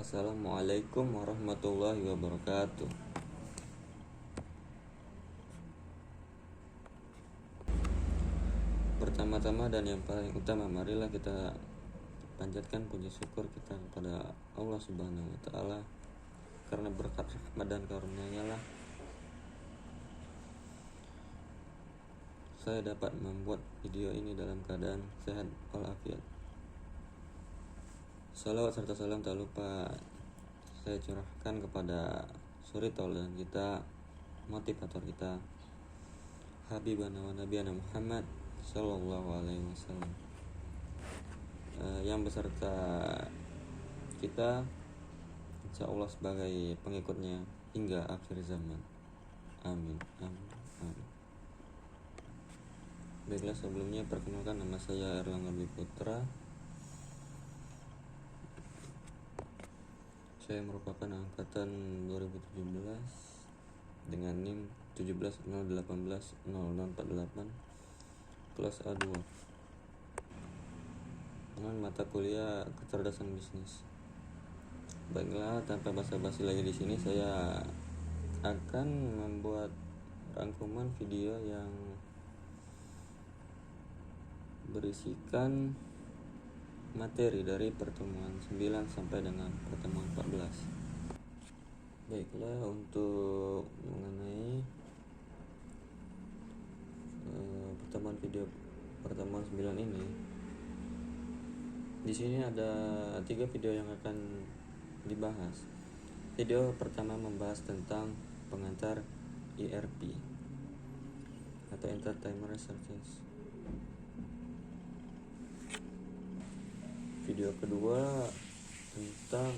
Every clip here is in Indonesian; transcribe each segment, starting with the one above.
Assalamualaikum warahmatullahi wabarakatuh. Pertama-tama dan yang paling utama, marilah kita panjatkan puji syukur kita kepada Allah Subhanahu wa taala, karena berkat rahmat dan karunia-Nya lah saya dapat membuat video ini dalam keadaan sehat walafiat. Salawat serta salam tak lupa saya curahkan kepada suri tauladan kita, motivator kita, Habibana wa Nabiyana Muhammad Sallallahu Alaihi Wasallam, yang beserta kita insya Allah sebagai pengikutnya hingga akhir zaman. Amin, amin, amin. Baiklah, sebelumnya perkenalkan, nama saya Erlangga Dwi Putra. Saya merupakan angkatan 2017 dengan NIM 170180048, kelas A2 dengan mata kuliah kecerdasan bisnis. Baiklah, tanpa basa-basi lagi di sini saya akan membuat rangkuman video yang berisikan materi dari pertemuan 9 sampai dengan pertemuan 14. Baiklah, untuk mengenai pertemuan 9 ini, di sini ada 3 video yang akan dibahas. Video pertama membahas tentang pengantar ERP atau Entertainment Research. Video kedua tentang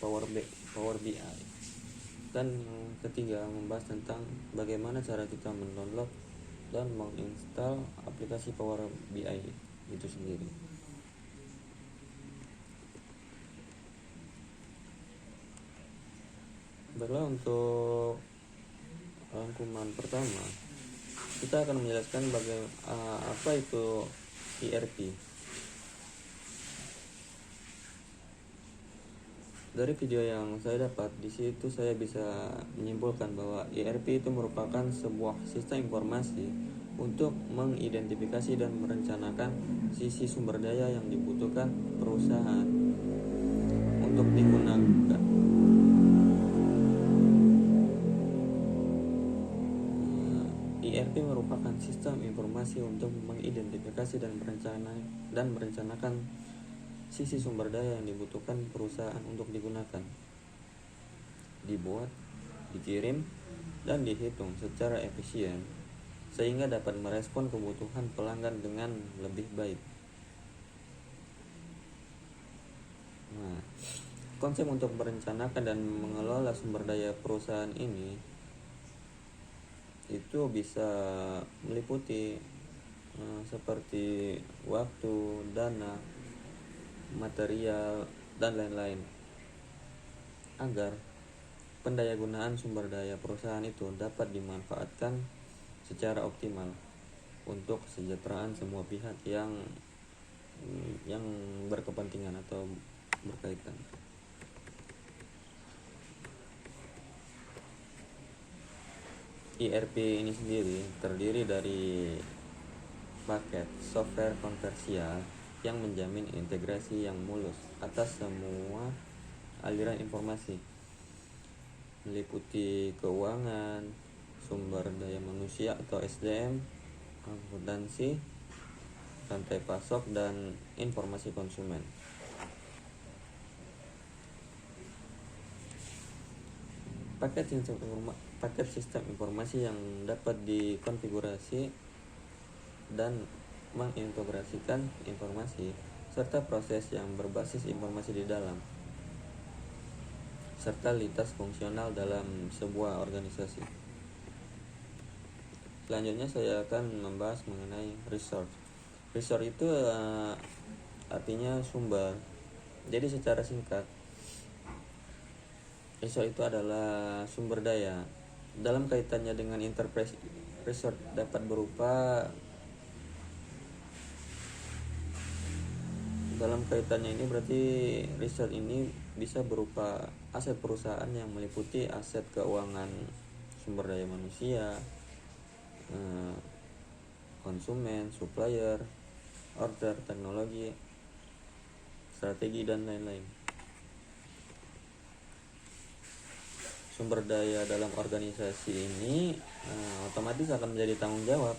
Power BI, dan ketiga membahas tentang bagaimana cara kita mendownload dan menginstal aplikasi Power BI itu sendiri. Baiklah, untuk rangkuman pertama kita akan menjelaskan apa itu ERP. Dari video yang saya dapat, di situ saya bisa menyimpulkan bahwa ERP itu merupakan sebuah sistem informasi untuk mengidentifikasi dan merencanakan sisi sumber daya yang dibutuhkan perusahaan untuk digunakan. ERP merupakan sistem informasi untuk mengidentifikasi dan merencanakan sisi sumber daya yang dibutuhkan perusahaan untuk digunakan, dibuat, dikirim, dan dihitung secara efisien sehingga dapat merespon kebutuhan pelanggan dengan lebih baik. Nah, konsep untuk merencanakan dan mengelola sumber daya perusahaan ini itu bisa meliputi seperti waktu, dana, material, dan lain-lain, agar pendayagunaan sumber daya perusahaan itu dapat dimanfaatkan secara optimal untuk kesejahteraan semua pihak yang berkepentingan atau berkaitan. ERP ini sendiri terdiri dari paket software konversial yang menjamin integrasi yang mulus atas semua aliran informasi, meliputi keuangan, sumber daya manusia atau SDM, akuntansi, rantai pasok, dan informasi konsumen. Paket sistem informasi yang dapat dikonfigurasi dan mengintegrasikan informasi serta proses yang berbasis informasi di dalam, serta lintas fungsional dalam sebuah organisasi. Selanjutnya saya akan membahas mengenai resource. Resource itu artinya sumber. Jadi secara singkat, resource itu adalah sumber daya. Dalam kaitannya dengan enterprise, resource dapat berupa dalam kaitannya ini berarti research ini bisa berupa aset perusahaan yang meliputi aset keuangan, sumber daya manusia, konsumen, supplier, order, teknologi, strategi, dan lain-lain. Sumber daya dalam organisasi ini otomatis akan menjadi tanggung jawab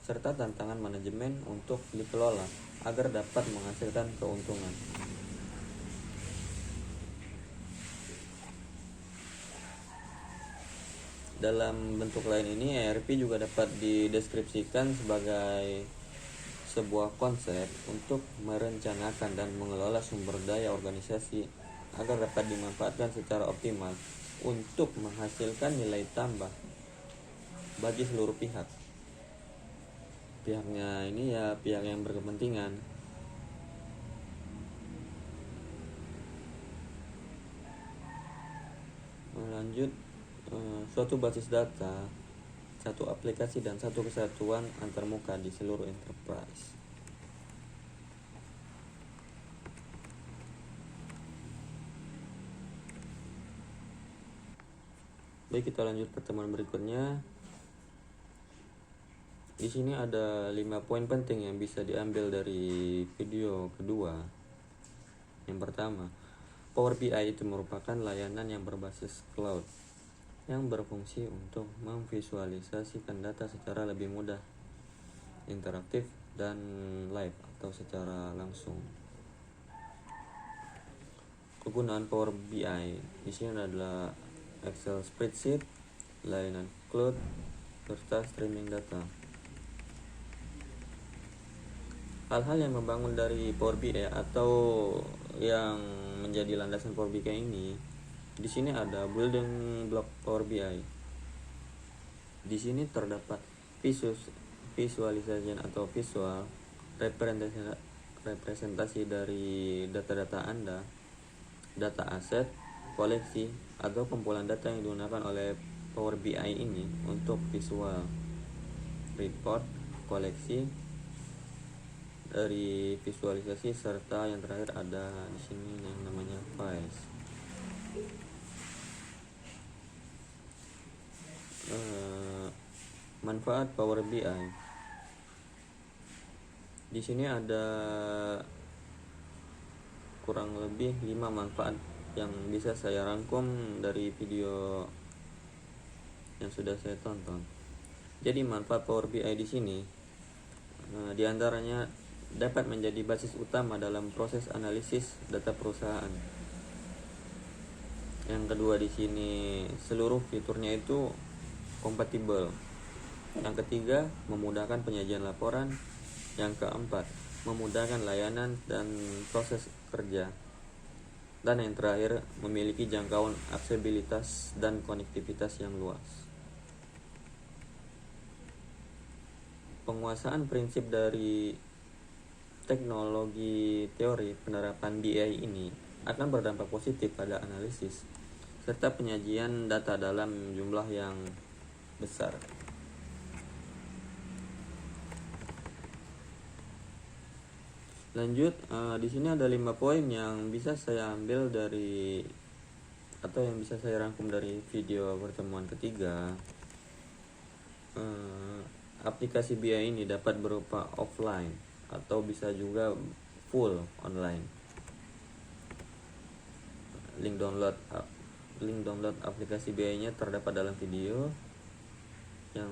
serta tantangan manajemen untuk dikelola agar dapat menghasilkan keuntungan. Dalam bentuk lain ini, ERP juga dapat dideskripsikan sebagai sebuah konsep untuk merencanakan dan mengelola sumber daya organisasi agar dapat dimanfaatkan secara optimal untuk menghasilkan nilai tambah bagi seluruh pihak. Pihaknya ini ya pihak yang berkepentingan. Lanjut, suatu basis data, satu aplikasi, dan satu kesatuan antarmuka di seluruh enterprise. Baik, kita lanjut pertemuan berikutnya. Di sini ada 5 poin penting yang bisa diambil dari video kedua. Yang pertama, Power BI itu merupakan layanan yang berbasis cloud yang berfungsi untuk memvisualisasikan data secara lebih mudah, interaktif, dan live atau secara langsung. Kegunaan Power BI di sini adalah Excel spreadsheet, layanan cloud, serta streaming data. Hal-hal yang membangun dari Power BI atau yang menjadi landasan Power BI ini, di sini ada building block Power BI. Di sini terdapat visualisasi atau visual representasi dari data-data Anda, data aset, koleksi, atau kumpulan data yang digunakan oleh Power BI ini untuk visual, report, koleksi, dari visualisasi, serta yang terakhir ada di sini yang namanya files. Manfaat Power BI. Di sini ada kurang lebih 5 manfaat yang bisa saya rangkum dari video yang sudah saya tonton. Jadi manfaat Power BI di sini diantaranya dapat menjadi basis utama dalam proses analisis data perusahaan. Yang kedua, di sini seluruh fiturnya itu kompatibel. Yang ketiga, memudahkan penyajian laporan. Yang keempat, memudahkan layanan dan proses kerja. Dan yang terakhir, memiliki jangkauan aksesibilitas dan konektivitas yang luas. Penguasaan prinsip dari teknologi teori penerapan BI ini akan berdampak positif pada analisis serta penyajian data dalam jumlah yang besar. Lanjut, di sini ada 5 poin yang bisa saya ambil dari atau yang bisa saya rangkum dari video pertemuan ketiga. Aplikasi BI ini dapat berupa offline atau bisa juga full online. Link download aplikasi BI-nya terdapat dalam video yang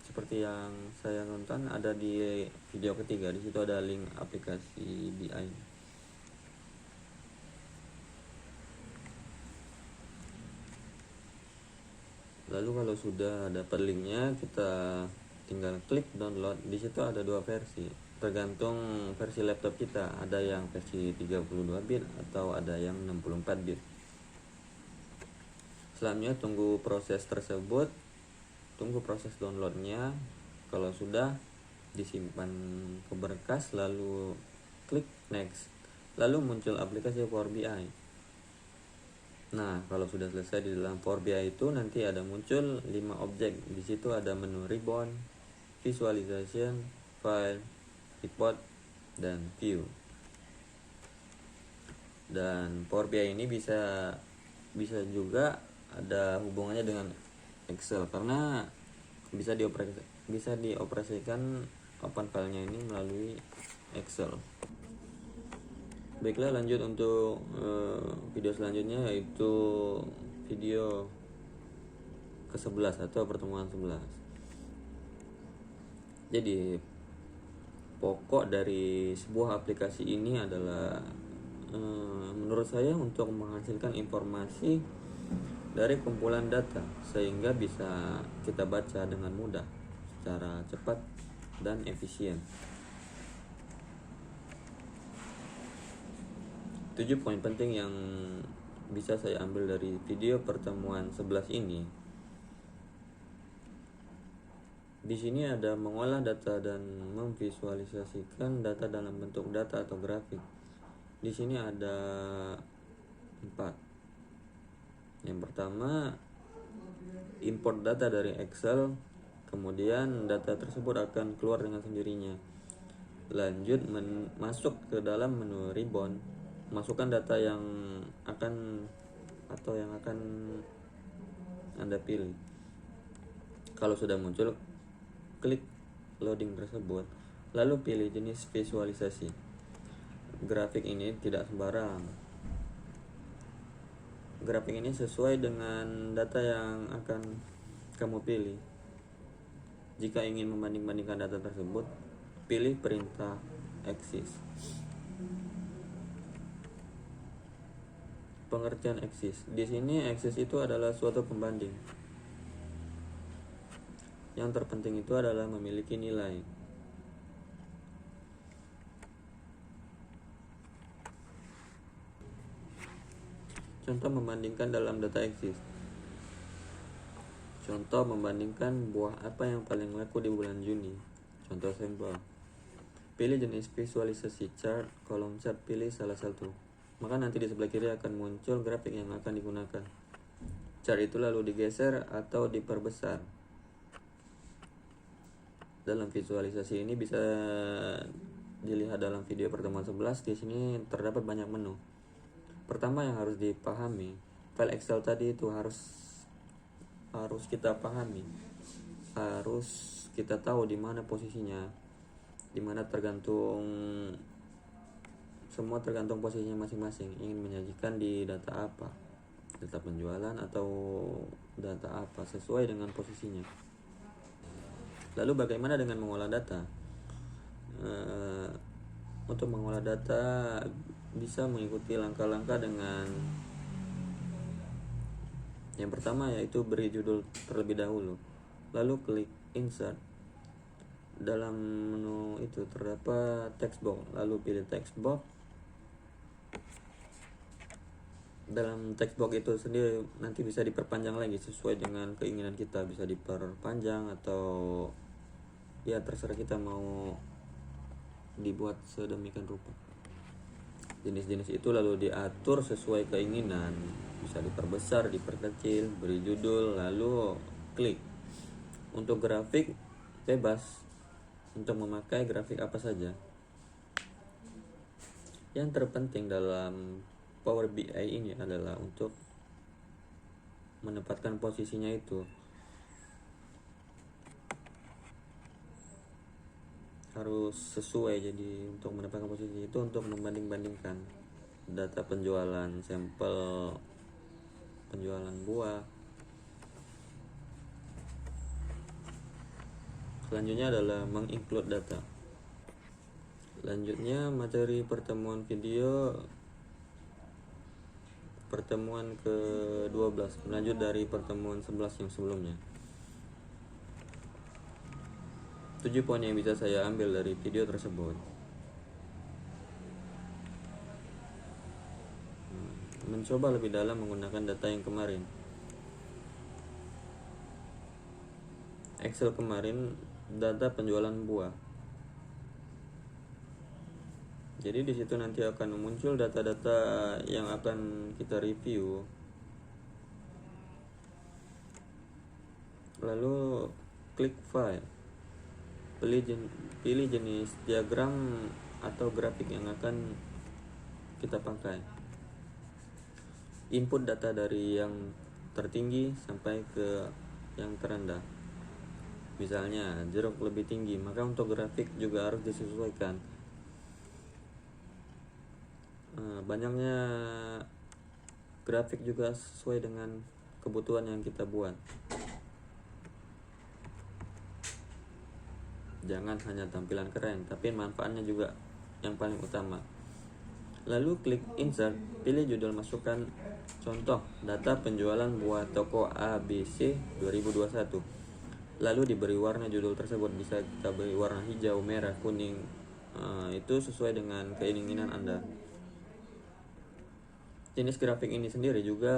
seperti yang saya nonton, ada di video ketiga. Di situ ada link aplikasi BI. Lalu kalau sudah dapat linknya, kita tinggal klik download. Di situ ada 2 versi, tergantung versi laptop kita. Ada yang versi 32 bit atau ada yang 64 bit. Selanjutnya tunggu proses tersebut, tunggu proses downloadnya. Kalau sudah, disimpan ke berkas, lalu klik next. Lalu muncul aplikasi Power BI. Nah, kalau sudah selesai di dalam Power BI itu, nanti ada muncul 5 objek. Di situ ada menu ribbon, visualization, file, report, dan view. Dan Power BI ini bisa juga ada hubungannya dengan Excel karena bisa dioperasikan open filenya ini melalui Excel. Baiklah, lanjut untuk video selanjutnya, yaitu video ke-11 atau pertemuan 11. Jadi pokok dari sebuah aplikasi ini adalah menurut saya untuk menghasilkan informasi dari kumpulan data sehingga bisa kita baca dengan mudah, secara cepat dan efisien. 7 poin penting yang bisa saya ambil dari video pertemuan 11 ini. Di sini ada mengolah data dan memvisualisasikan data dalam bentuk data atau grafik. Di sini ada 4. Yang pertama, import data dari Excel, kemudian data tersebut akan keluar dengan sendirinya. Lanjut, masuk ke dalam menu ribbon, masukkan data yang akan Anda pilih. Kalau sudah muncul, klik loading tersebut, lalu pilih jenis visualisasi. Grafik ini tidak sembarang. Grafik ini sesuai dengan data yang akan kamu pilih. Jika ingin membanding-bandingkan data tersebut, pilih perintah axis. Pengertian axis. Di sini axis itu adalah suatu pembanding. Yang terpenting itu adalah memiliki nilai. Contoh membandingkan dalam data axis. Contoh membandingkan buah apa yang paling laku di bulan Juni. Contoh sampel. Pilih jenis visualisasi chart, kolom chart, pilih salah satu. Maka nanti di sebelah kiri akan muncul grafik yang akan digunakan. Chart itu lalu digeser atau diperbesar. Dalam visualisasi ini bisa dilihat dalam video pertemuan 11. Di sini terdapat banyak menu. Pertama yang harus dipahami, file Excel tadi itu harus kita pahami, harus kita tahu di mana posisinya, di mana semua tergantung posisinya masing-masing. Ingin menyajikan di data apa, data penjualan atau data apa, sesuai dengan posisinya. Lalu bagaimana dengan mengolah data? Untuk mengolah data bisa mengikuti langkah-langkah dengan yang pertama, yaitu beri judul terlebih dahulu, lalu klik insert. Dalam menu itu terdapat text box, lalu pilih text box. Dalam text box itu sendiri nanti bisa diperpanjang lagi sesuai dengan keinginan kita, bisa diperpanjang atau ya terserah kita mau dibuat sedemikian rupa. Jenis-jenis itu lalu diatur sesuai keinginan, bisa diperbesar, diperkecil, beri judul, lalu klik. Untuk grafik bebas untuk memakai grafik apa saja. Yang terpenting dalam Power BI ini adalah untuk menempatkan posisinya itu harus sesuai. Jadi untuk mendapatkan posisi itu untuk membanding-bandingkan data penjualan sampel, penjualan buah. Selanjutnya adalah menginclude data. Lanjutnya materi pertemuan video pertemuan ke-12, melanjut dari pertemuan 11 yang sebelumnya. 7 poin yang bisa saya ambil dari video tersebut. Mencoba lebih dalam menggunakan data yang kemarin. Excel kemarin data penjualan buah. Jadi di situ nanti akan muncul data-data yang akan kita review. Lalu klik file. Pilih jenis diagram atau grafik yang akan kita pakai. input data dari yang tertinggi sampai ke yang terendah. Misalnya jeruk lebih tinggi, maka untuk grafik juga harus disesuaikan. Banyaknya grafik juga sesuai dengan kebutuhan yang kita buat. Jangan hanya tampilan keren, tapi manfaatnya juga yang paling utama. Lalu klik insert, pilih judul, masukkan contoh data penjualan buat toko ABC 2021. Lalu diberi warna judul tersebut, bisa kita beri warna hijau, merah, kuning. Itu sesuai dengan keinginan Anda. Jenis grafik ini sendiri juga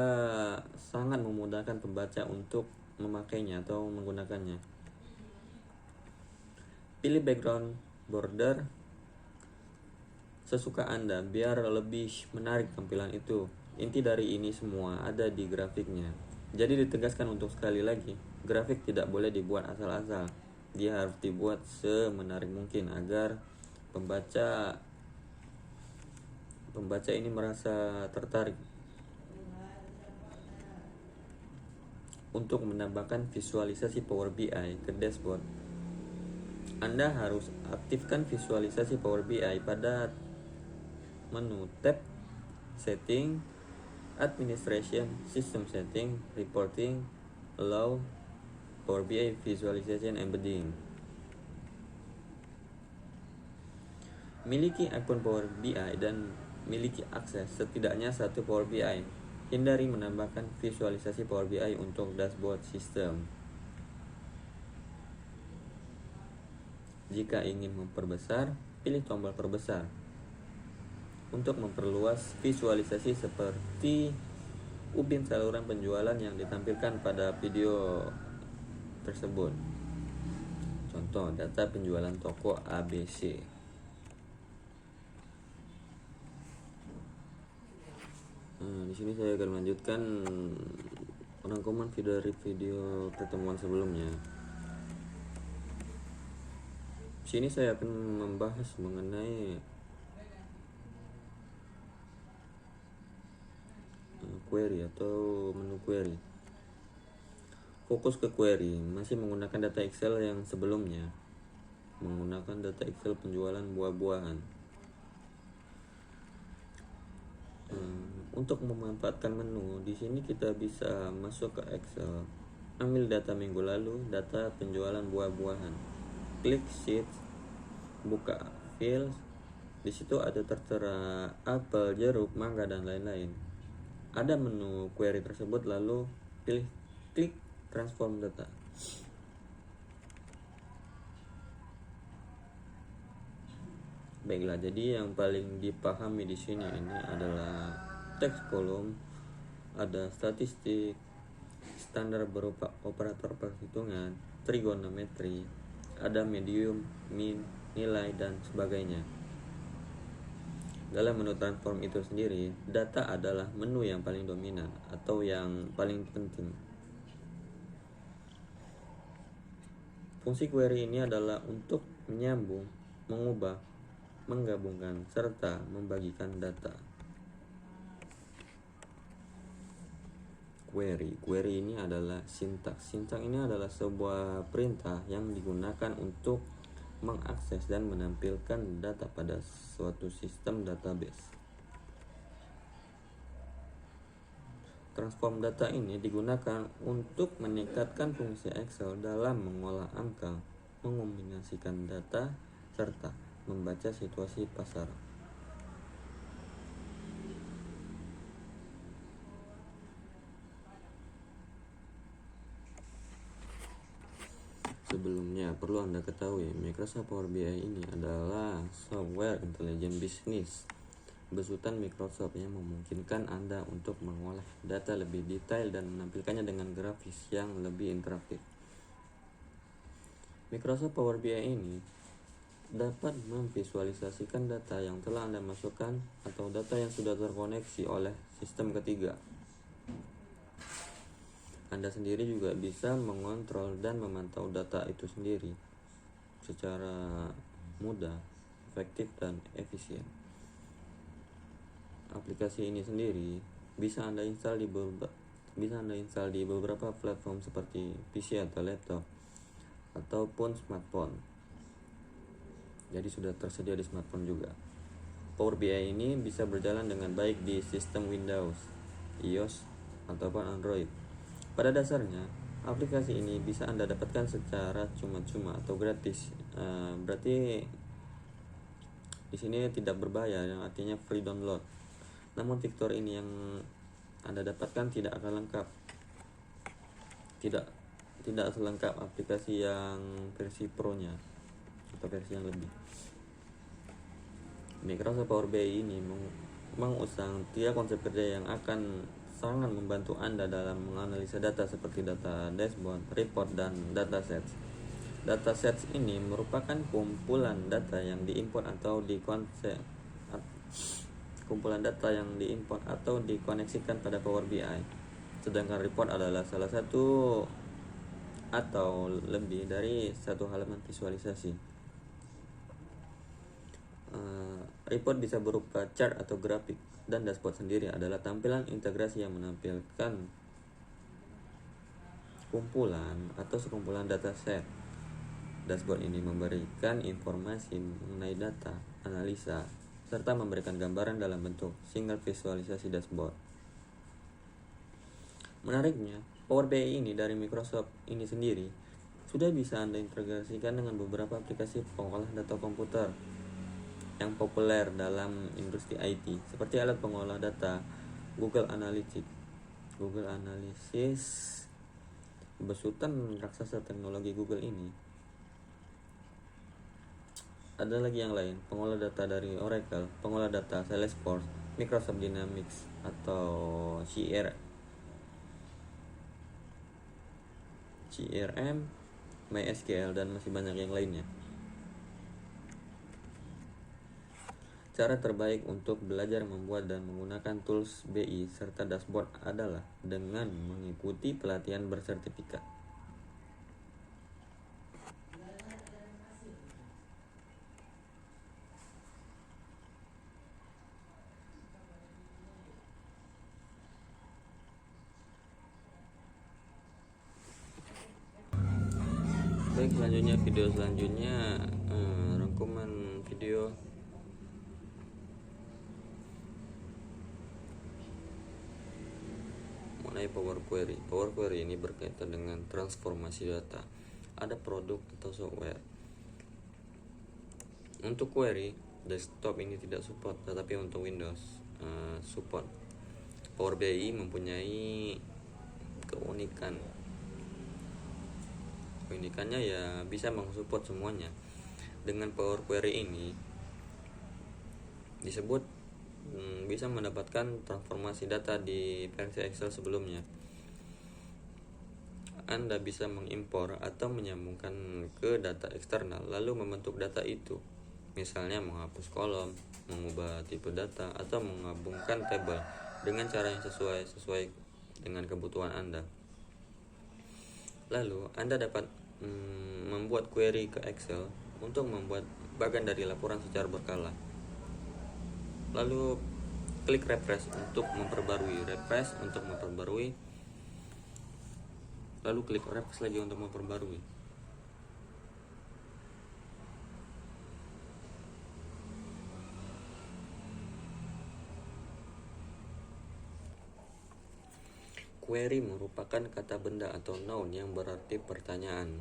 sangat memudahkan pembaca untuk memakainya atau menggunakannya. Pilih background border sesuka Anda biar lebih menarik tampilan itu. Inti dari ini semua ada di grafiknya. Jadi ditegaskan untuk sekali lagi, grafik tidak boleh dibuat asal-asal. Dia harus dibuat semenarik mungkin agar pembaca ini merasa tertarik. Untuk menambahkan visualisasi Power BI ke dashboard, Anda harus aktifkan visualisasi Power BI pada menu tab Setting, Administration, System Setting, Reporting, Allow, Power BI Visualization Embedding. Miliki akun Power BI dan miliki akses setidaknya satu Power BI. Hindari menambahkan visualisasi Power BI untuk dashboard sistem. Jika ingin memperbesar, pilih tombol perbesar. Untuk memperluas visualisasi seperti ubin saluran penjualan yang ditampilkan pada video tersebut. Contoh data penjualan toko ABC. Di sini saya akan melanjutkan rangkuman dari video pertemuan sebelumnya. Di sini saya akan membahas mengenai query atau menu query. Fokus ke query, masih menggunakan data Excel yang sebelumnya, menggunakan data Excel penjualan buah-buahan. Untuk memanfaatkan menu, di sini kita bisa masuk ke Excel, ambil data minggu lalu, data penjualan buah-buahan, klik sheet, buka files. Di situ ada tertera apel, jeruk, mangga, dan lain-lain. Ada menu query tersebut, lalu klik transform data. Baiklah, jadi yang paling dipahami di sini ini adalah teks kolom, ada statistik, standar berupa operator perhitungan, trigonometri, ada medium, mean, nilai, dan sebagainya. Dalam menu transform itu sendiri, data adalah menu yang paling dominan atau yang paling penting. Fungsi query ini adalah untuk menyambung, mengubah, menggabungkan, serta membagikan data. Query ini adalah sintaks. Sintaks ini adalah sebuah perintah yang digunakan untuk mengakses dan menampilkan data pada suatu sistem database. Transform data ini digunakan untuk meningkatkan fungsi Excel dalam mengolah angka, mengombinasikan data, serta membaca situasi pasar. Sebelumnya, perlu Anda ketahui, Microsoft Power BI ini adalah software intelijen bisnis besutan Microsoft yang memungkinkan Anda untuk mengolah data lebih detail dan menampilkannya dengan grafis yang lebih interaktif. Microsoft Power BI ini dapat memvisualisasikan data yang telah Anda masukkan atau data yang sudah terkoneksi oleh sistem ketiga. Anda sendiri juga bisa mengontrol dan memantau data itu sendiri secara mudah, efektif, dan efisien. Aplikasi ini sendiri bisa Anda install di beberapa platform seperti PC atau laptop ataupun smartphone. Jadi sudah tersedia di smartphone juga. Power BI ini bisa berjalan dengan baik di sistem Windows, iOS, ataupun Android. Pada dasarnya, aplikasi ini bisa Anda dapatkan secara cuma-cuma atau gratis. Berarti di sini tidak berbayar, yang artinya free download. Namun fitur ini yang Anda dapatkan tidak akan lengkap. Tidak selengkap aplikasi yang versi Pro-nya atau versi yang lebih. Microsoft Power BI ini mengusung 3 konsep kerja yang akan sangat membantu Anda dalam menganalisa data seperti data dashboard, report, dan datasets. Datasets ini merupakan kumpulan data yang diimport atau dikoneksikan pada Power BI. Sedangkan report adalah salah satu atau lebih dari satu halaman visualisasi. Report bisa berupa chart atau grafik, dan dashboard sendiri adalah tampilan integrasi yang menampilkan kumpulan atau sekumpulan dataset. Dashboard ini memberikan informasi mengenai data, analisa, serta memberikan gambaran dalam bentuk single visualisasi dashboard. Menariknya, Power BI ini dari Microsoft ini sendiri sudah bisa Anda integrasikan dengan beberapa aplikasi pengolah data komputer yang populer dalam industri IT, seperti alat pengolah data Google Analytics, besutan raksasa teknologi Google ini. Ada lagi yang lain, pengolah data dari Oracle, pengolah data Salesforce, Microsoft Dynamics atau CRM, MySQL, dan masih banyak yang lainnya. Cara terbaik untuk belajar membuat dan menggunakan tools BI serta dashboard adalah dengan mengikuti pelatihan bersertifikat. Baik, video selanjutnya rangkuman video mengenai Power Query. Power Query ini berkaitan dengan transformasi data. Ada produk atau software. Untuk query desktop ini tidak support, tetapi untuk Windows support. Power BI mempunyai keunikannya ya bisa mensupport semuanya. Dengan Power Query ini disebut bisa mendapatkan transformasi data di versi Excel sebelumnya. Anda bisa mengimpor atau menyambungkan ke data eksternal lalu membentuk data itu. Misalnya menghapus kolom, mengubah tipe data, atau menggabungkan tabel dengan cara yang sesuai dengan kebutuhan Anda. Lalu Anda dapat membuat query ke Excel untuk membuat bagian dari laporan secara berkala. Lalu klik refresh untuk memperbarui, lalu klik refresh lagi untuk memperbarui. Query merupakan kata benda atau noun yang berarti pertanyaan.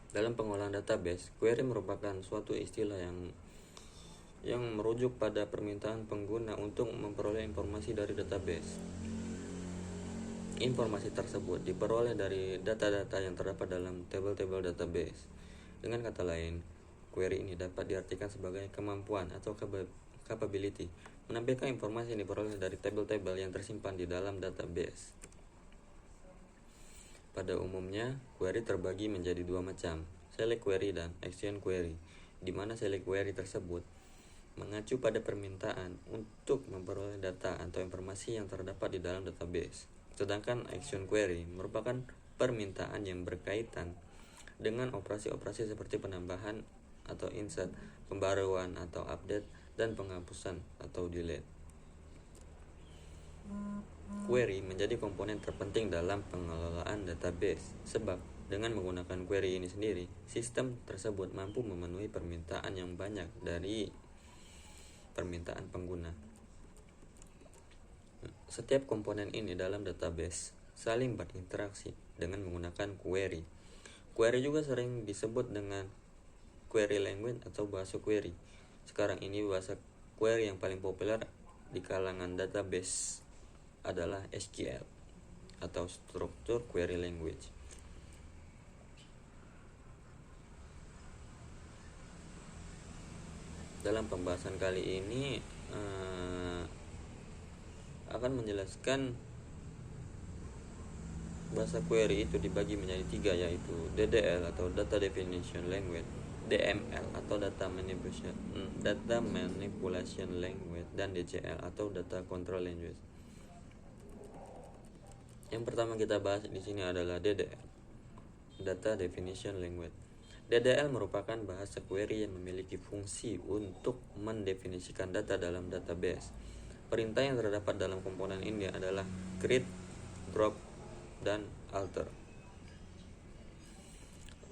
Dalam pengolahan database, query merupakan suatu istilah yang merujuk pada permintaan pengguna untuk memperoleh informasi dari database. Informasi tersebut diperoleh dari data-data yang terdapat dalam tabel-tabel database. Dengan kata lain, query ini dapat diartikan sebagai kemampuan atau capability menampilkan informasi yang diperoleh dari tabel-tabel yang tersimpan di dalam database. Pada umumnya, query terbagi menjadi 2 macam, select query dan action query, di mana select query tersebut mengacu pada permintaan untuk memperoleh data atau informasi yang terdapat di dalam database. Sedangkan action query merupakan permintaan yang berkaitan dengan operasi-operasi seperti penambahan atau insert, pembaruan atau update, dan penghapusan atau delete. query menjadi komponen terpenting dalam pengelolaan database, sebab dengan menggunakan query ini sendiri, sistem tersebut mampu memenuhi permintaan yang banyak dari permintaan pengguna. Setiap komponen ini dalam database saling berinteraksi dengan menggunakan query. Query juga sering disebut dengan query language atau bahasa query. Sekarang ini bahasa query yang paling populer di kalangan database adalah SQL atau Structured Query Language. Dalam pembahasan kali ini akan menjelaskan bahasa query itu dibagi menjadi 3, yaitu DDL atau Data Definition Language, DML atau Data Manipulation Language, dan DCL atau Data Control Language. Yang pertama kita bahas di sini adalah DDL, Data Definition Language. DDL merupakan bahasa query yang memiliki fungsi untuk mendefinisikan data dalam database. Perintah yang terdapat dalam komponen ini adalah create, drop, dan alter.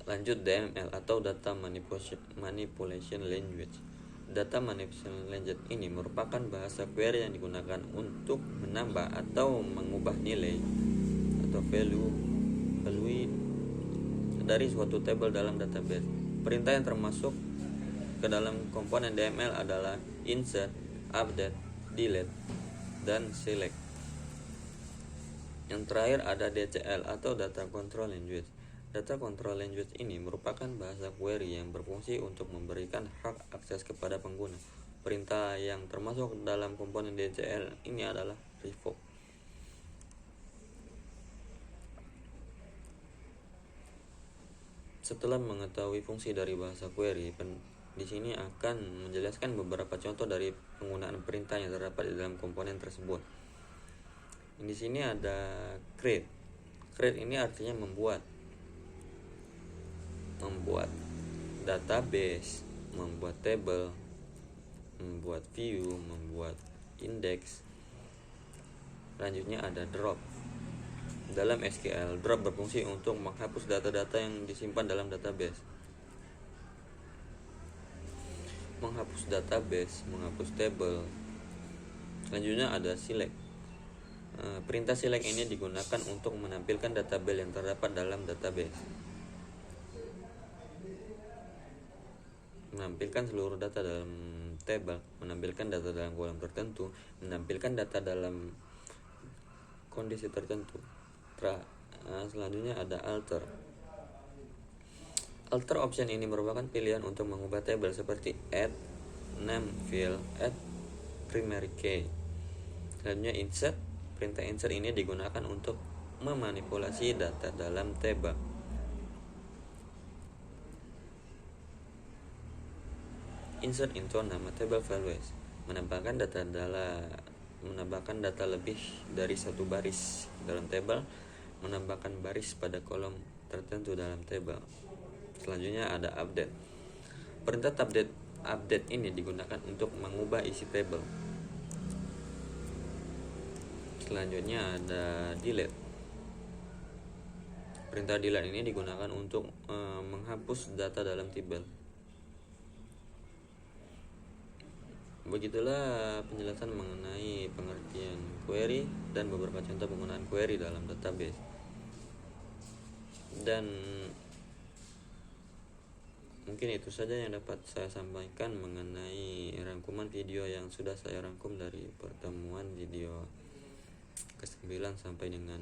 Lanjut, DML atau Data Manipulation Language. Data Manipulation Language ini merupakan bahasa query yang digunakan untuk menambah atau mengubah nilai atau value dari suatu tabel dalam database. Perintah yang termasuk ke dalam komponen DML adalah insert, update, delete, dan select. Yang terakhir ada DCL atau Data Control Language. Data Control Language ini merupakan bahasa query yang berfungsi untuk memberikan hak akses kepada pengguna. Perintah yang termasuk dalam komponen DCL ini adalah revoke. Setelah mengetahui fungsi dari bahasa query, di sini akan menjelaskan beberapa contoh dari penggunaan perintah yang terdapat di dalam komponen tersebut. Di sini ada create. Create ini artinya membuat database, membuat table, membuat view, membuat index. Selanjutnya ada drop. Dalam SQL, drop berfungsi untuk menghapus data-data yang disimpan dalam database. Menghapus database, menghapus table. Selanjutnya ada select. Perintah select ini digunakan untuk menampilkan tabel yang terdapat dalam database. Menampilkan seluruh data dalam table, menampilkan data dalam kolom tertentu, menampilkan data dalam kondisi tertentu. Selanjutnya ada alter. Alter option ini merupakan pilihan untuk mengubah tabel seperti add name field, add primary key. Selanjutnya insert. Perintah insert ini digunakan untuk memanipulasi data dalam table. Insert into nama table values, menambahkan data lebih dari satu baris dalam table, menambahkan baris pada kolom tertentu dalam table. Selanjutnya ada update. Perintah update ini digunakan untuk mengubah isi table. Selanjutnya ada delete. Perintah delete ini digunakan untuk menghapus data dalam table. Begitulah penjelasan mengenai pengertian query dan beberapa contoh penggunaan query dalam database. Dan mungkin itu saja yang dapat saya sampaikan mengenai rangkuman video yang sudah saya rangkum dari pertemuan video ke-9 sampai dengan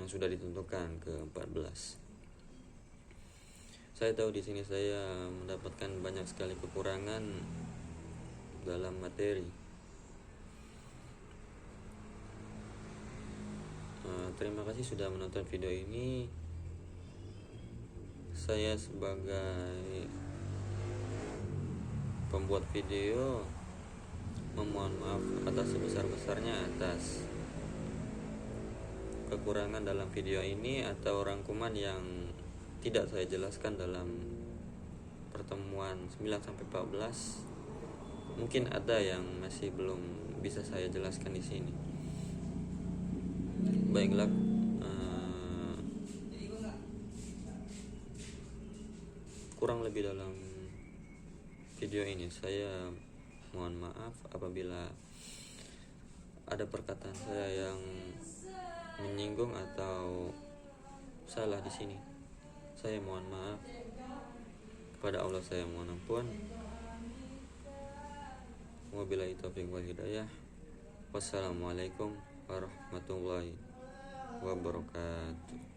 yang sudah ditentukan ke-14. Saya tahu di sini saya mendapatkan banyak sekali kekurangan dalam materi. Terima kasih sudah menonton video ini. Saya sebagai pembuat video memohon maaf atas sebesar-besarnya atas kekurangan dalam video ini atau rangkuman yang tidak saya jelaskan dalam pertemuan 9-14. Mungkin ada yang masih belum bisa saya jelaskan di sini. Baiklah, kurang lebih dalam video ini saya mohon maaf apabila ada perkataan saya yang menyinggung atau salah di sini. Saya mohon maaf, kepada Allah saya mohon ampun. Wabillahi taufiq wal hidayah. Wassalamualaikum warahmatullahi wabarakatuh.